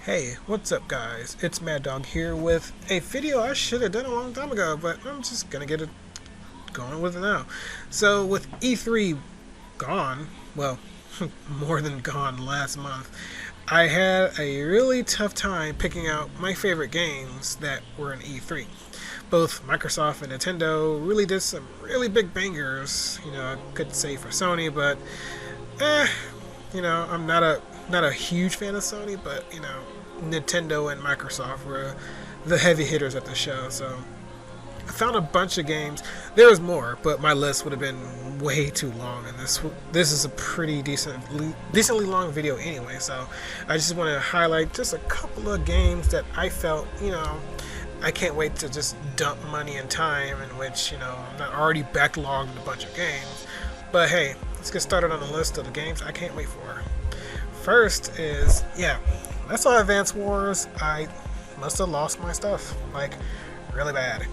Hey, what's up guys? It's Mad Dog here with a video I should have done a long time ago, but I'm just gonna get it going with it now. So with E3 gone, well, more than gone last month, I had a really tough time picking out my favorite games that were in E3. Both Microsoft and Nintendo really did some really big bangers, I could say for Sony, but I'm not a huge fan of Sony, but Nintendo and Microsoft were the heavy hitters at the show. So I found a bunch of games. There was more, but my list would have been way too long, and this is a pretty decently long video anyway. So I just want to highlight just a couple of games that I felt I can't wait to just dump money and time in which I'm not already backlogged a bunch of games. But hey, let's get started on the list of the games I can't wait for. First is, I saw Advance Wars. I must have lost my stuff, like, really bad.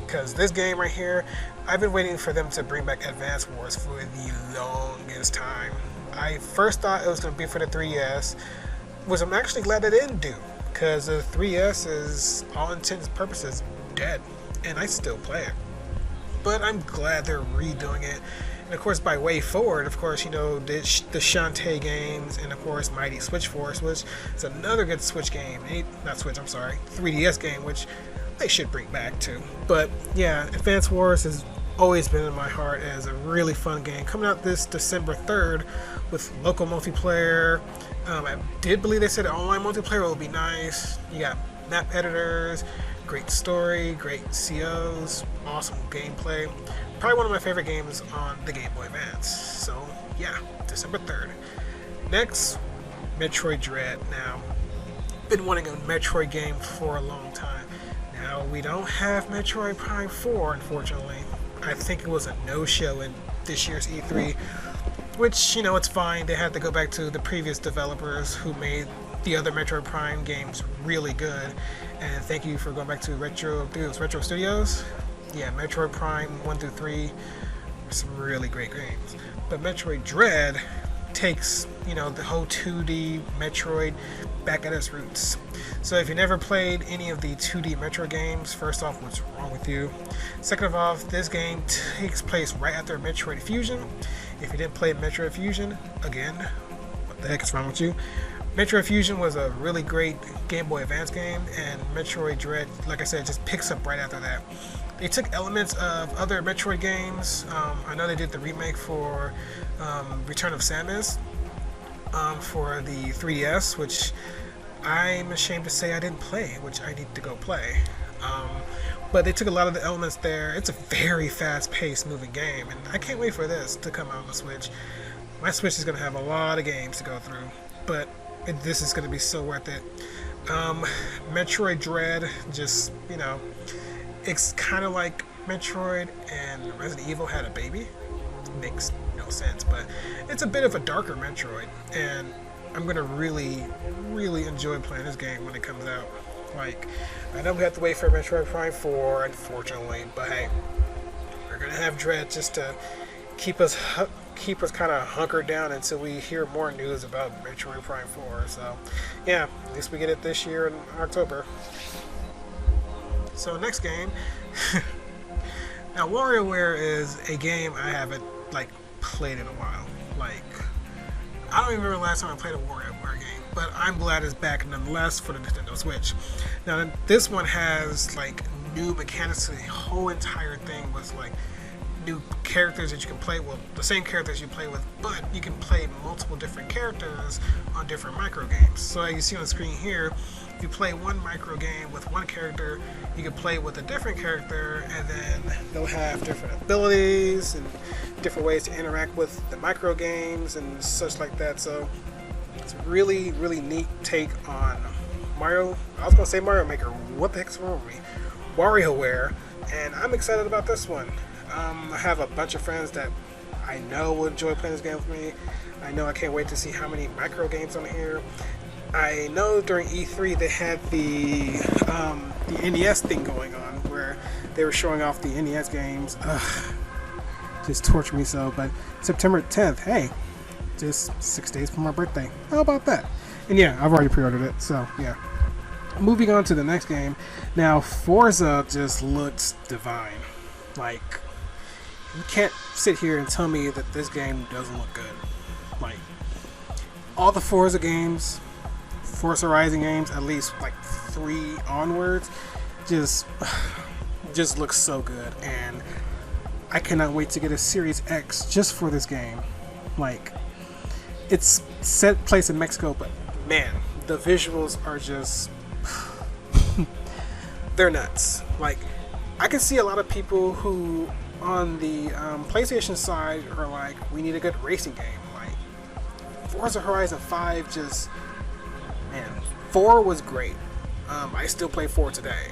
Because this game right here, I've been waiting for them to bring back Advance Wars for the longest time. I first thought it was going to be for the 3DS, which I'm actually glad they didn't do. Because the 3DS is, all intents and purposes, dead. And I still play it. But I'm glad they're redoing it. And of course, by way forward, of course, the Shantae games, and of course, Mighty Switch Force, which is another good Switch game. 3DS game, which they should bring back too. But yeah, Advance Wars has always been in my heart as a really fun game. Coming out this December 3rd with local multiplayer. I did believe they said online multiplayer will be nice. You got map editors, great story, great COs, awesome gameplay. Probably one of my favorite games on the Game Boy Advance. So yeah, December 3rd. Next, Metroid Dread. Now, been wanting a Metroid game for a long time. Now, we don't have Metroid Prime 4, unfortunately. I think it was a no-show in this year's E3, which, it's fine. They had to go back to the previous developers who made the other Metroid Prime games really good. And thank you for going back to Retro Studios. Yeah, Metroid Prime 1 through 3 are some really great games. But Metroid Dread takes, the whole 2D Metroid back at its roots. So if you never played any of the 2D Metroid games, first off, what's wrong with you? Second of all, this game takes place right after Metroid Fusion. If you didn't play Metroid Fusion, again, what the heck is wrong with you? Metroid Fusion was a really great Game Boy Advance game, and Metroid Dread, like I said, just picks up right after that. They took elements of other Metroid games. I know they did the remake for Return of Samus for the 3DS, which I'm ashamed to say I didn't play, which I need to go play. But they took a lot of the elements there. It's a very fast-paced moving game, and I can't wait for this to come out on the Switch. My Switch is going to have a lot of games to go through, but this is going to be so worth it. Metroid Dread, just, it's kind of like Metroid and Resident Evil had a baby. Makes no sense, but it's a bit of a darker Metroid, and I'm going to really, really enjoy playing this game when it comes out. Like, I know we have to wait for Metroid Prime 4, unfortunately, but hey, we're going to have Dread just to keep us kind of hunkered down until we hear more news about Metroid Prime 4. So yeah, at least we get it this year in October. So next game. Now, Warioware is a game I haven't played in a while. I don't even remember the last time I played a Warioware game, but I'm glad it's back nonetheless for the Nintendo Switch. Now, this one has new mechanics to the whole entire thing. Was new characters that you can play with, the same characters you play with, but you can play multiple different characters on different micro games. So as you see on the screen here, if you play one micro game with one character, you can play with a different character, and then they'll have different abilities and different ways to interact with the micro games and such like that. So it's a really, really neat take on Mario. I was gonna say Mario Maker. What the heck's wrong with me? Warioware, and I'm excited about this one. I have a bunch of friends that I know will enjoy playing this game with me. I know I can't wait to see how many micro games on here. I know during E3 they had the NES thing going on where they were showing off the NES games. Just torture me so. But September 10th, hey, just 6 days from my birthday. How about that? And yeah, I've already pre-ordered it, so yeah. Moving on to the next game. Now, Forza just looks divine. Like, you can't sit here and tell me that this game doesn't look good. Like, all the Forza games, Forza Horizon games, at least like 3 onwards, just looks so good. And I cannot wait to get a Series X just for this game. Like, it's set place in Mexico, but man, the visuals are just they're nuts. Like, I can see a lot of people who on the PlayStation side are like, we need a good racing game. Like, Forza Horizon 5 just, man, 4 was great. I still play 4 today,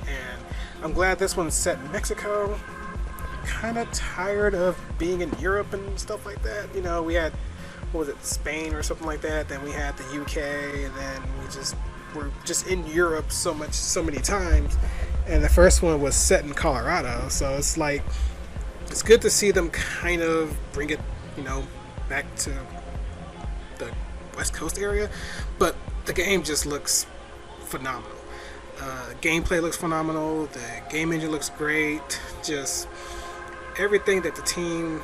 and I'm glad this one's set in Mexico. Kind of tired of being in Europe and stuff like that. You know, we had, what was it, Spain or something like that. Then we had the UK, and then we're just in Europe so many times. And the first one was set in Colorado, so it's like, it's good to see them kind of bring it, you know, back to the West Coast area. But the game just looks phenomenal. Gameplay looks phenomenal. The game engine looks great. Just everything that the team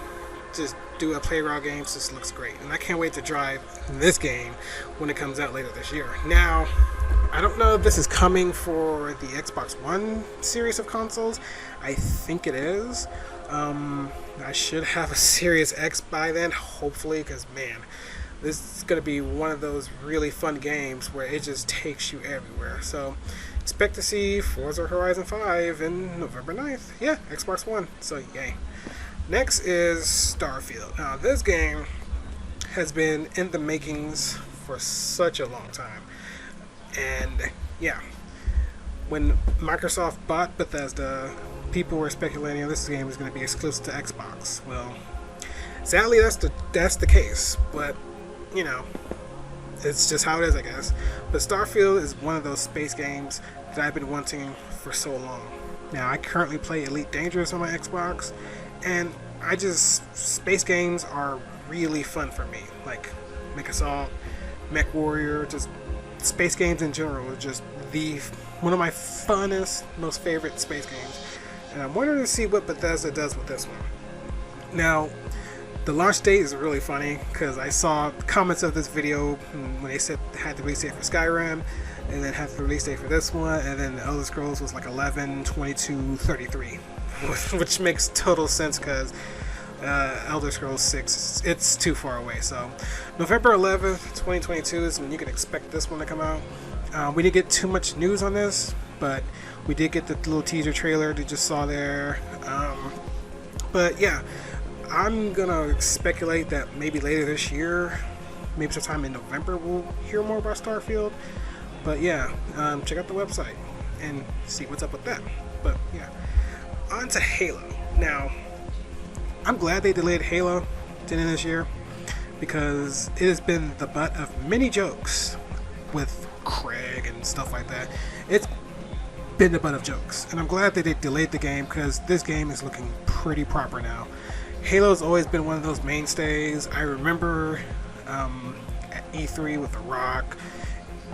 just do at Playground Games just looks great, and I can't wait to drive this game when it comes out later this year. Now, I don't know if this is coming for the Xbox One series of consoles. I think it is. I should have a Series X by then, hopefully, because man, this is going to be one of those really fun games where it just takes you everywhere. So expect to see Forza Horizon 5 in November 9th. Yeah, Xbox One, so yay. Next is Starfield. Now, this game has been in the makings for such a long time. And yeah, when Microsoft bought Bethesda, people were speculating this game was going to be exclusive to Xbox. Well, sadly, that's the case. But you know, it's just how it is, I guess. But Starfield is one of those space games that I've been wanting for so long. Now, I currently play Elite Dangerous on my Xbox, and space games are really fun for me. Like Mech Assault, Mech Warrior, just space games in general are just one of my funnest, most favorite space games. And I'm wondering to see what Bethesda does with this one. Now, the launch date is really funny because I saw comments of this video when they said they had the release date for Skyrim, and then had the release date for this one, and then the Elder Scrolls was like 11/22/33, which makes total sense because Elder Scrolls 6, it's too far away. So November 11th, 2022 is when you can expect this one to come out. We didn't get too much news on this, but we did get the little teaser trailer that you just saw there. But yeah, I'm gonna speculate that maybe later this year, maybe sometime in November, we'll hear more about Starfield. But yeah, check out the website and see what's up with that. But yeah, on to Halo. Now, I'm glad they delayed Halo to the end of this year because it has been the butt of many jokes with Craig and stuff like that. It's been the butt of jokes, and I'm glad that they delayed the game because this game is looking pretty proper now. Halo's always been one of those mainstays. I remember at E3 with The Rock,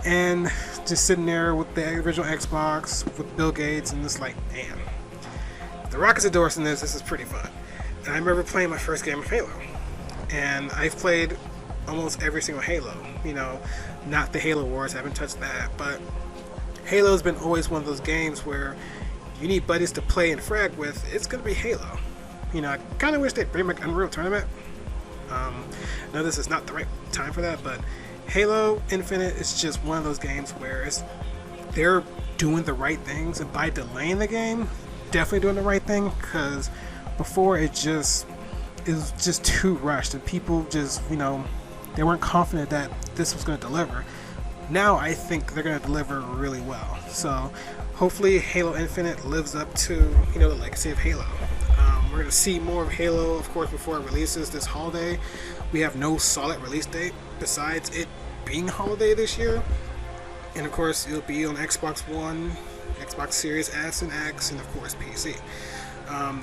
and just sitting there with the original Xbox with Bill Gates, and just like, man, The Rock is endorsing this. This is pretty fun. And I remember playing my first game of Halo, and I've played almost every single Halo. You know, not the Halo Wars, haven't touched that, but Halo's been always one of those games where you need buddies to play and frag with. It's gonna be Halo. You know, I kind of wish they'd bring back Unreal Tournament. I know this is not the right time for that, but Halo Infinite is just one of those games where they're doing the right things, and by delaying the game, definitely doing the right thing, because before it was just too rushed, and people just, you know, they weren't confident that this was going to deliver. Now I think they're going to deliver really well. So hopefully Halo Infinite lives up to, you know, the legacy of Halo. We're going to see more of Halo, of course, before it releases this holiday. We have no solid release date besides it being holiday this year. And of course, it'll be on Xbox One, Xbox Series S and X, and of course PC.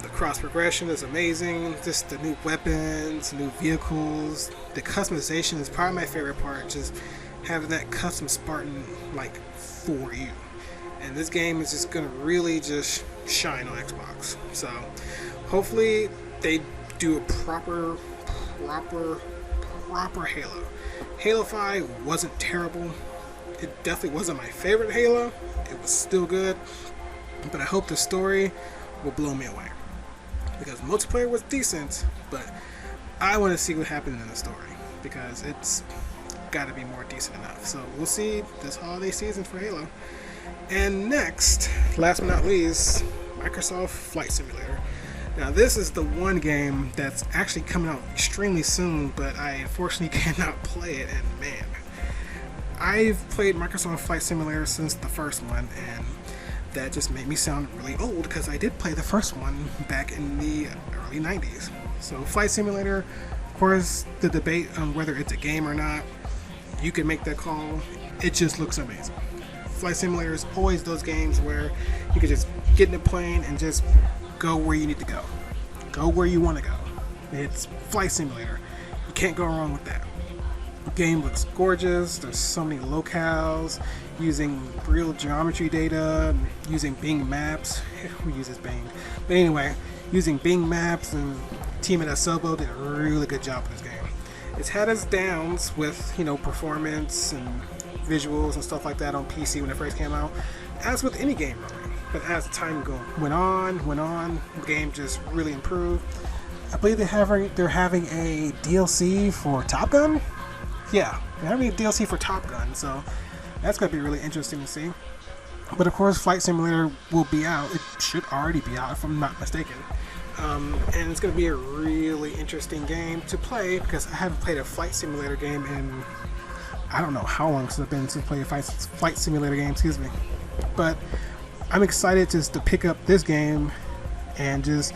The cross progression is amazing. Just the new weapons, new vehicles. The customization is probably my favorite part. Just having that custom Spartan like for you. And this game is just gonna really just shine on Xbox. So hopefully they do a proper Halo. Halo 5 wasn't terrible. It definitely wasn't my favorite Halo. It was still good, but I hope the story will blow me away, because multiplayer was decent, but I want to see what happened in the story, because it's got to be more decent enough. So we'll see this holiday season for Halo. And next, last but not least, Microsoft Flight Simulator. Now this is the one game that's actually coming out extremely soon, but I unfortunately cannot play it, and man, I've played Microsoft Flight Simulator since the first one, and that just made me sound really old, because I did play the first one back in the early 90s. So Flight Simulator, of course, the debate on whether it's a game or not, you can make that call. It just looks amazing. Flight Simulator is always those games where you can just get in a plane and just go where you need to go. Go where you want to go. It's Flight Simulator. You can't go wrong with that. The game looks gorgeous. There's so many locales, using real geometry data, using Bing maps. Who uses Bing? But anyway, using Bing maps, and team at Asobo did a really good job with this game. It's had its downs with, performance and visuals and stuff like that on PC when it first came out, as with any game really. But as time went on, the game just really improved. I believe they're having a DLC for Top Gun. Yeah, they're having a DLC for Top Gun, so that's going to be really interesting to see. But of course, Flight Simulator will be out. It should already be out, if I'm not mistaken. And it's going to be a really interesting game to play, because I haven't played a Flight Simulator game in I don't know how long since I've been to play a Flight Simulator game, But I'm excited just to pick up this game and just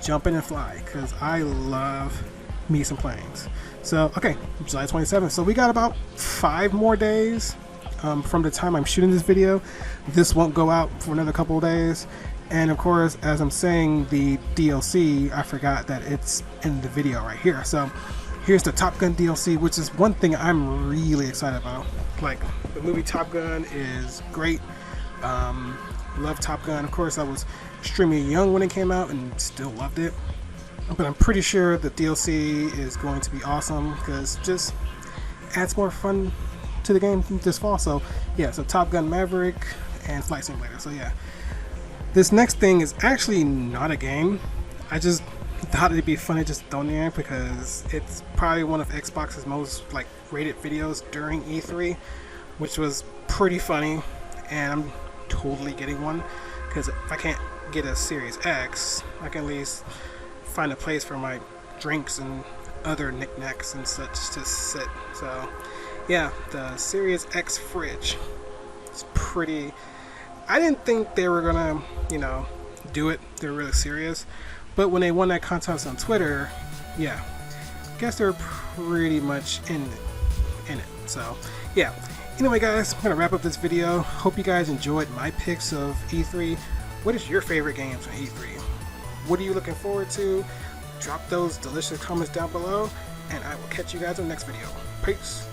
jump in and fly, because I love me some planes. So, okay, July 27th. So we got about 5 more days from the time I'm shooting this video. This won't go out for another couple of days. And of course, as I'm saying the DLC, I forgot that it's in the video right here. So here's the Top Gun DLC, which is one thing I'm really excited about. Like, the movie Top Gun is great. Love Top Gun. Of course, I was extremely young when it came out and still loved it. But I'm pretty sure the DLC is going to be awesome, because it just adds more fun to the game this fall. So yeah, so Top Gun Maverick and Flight Simulator. So yeah, this next thing is actually not a game. I just thought it'd be funny just throwing it in, because it's probably one of Xbox's most rated videos during E3, which was pretty funny, and I'm totally getting one, because if I can't get a Series X, I can at least find a place for my drinks and other knickknacks and such to sit. So yeah, the Series X fridge is pretty. I didn't think they were gonna do it. They're really serious, but when they won that contest on Twitter, yeah, I guess they're pretty much in it. So yeah, anyway guys, I'm gonna wrap up this video. Hope you guys enjoyed my picks of E3. What is your favorite games from E3? What are you looking forward to? Drop those delicious comments down below, and I will catch you guys in the next video. Peace.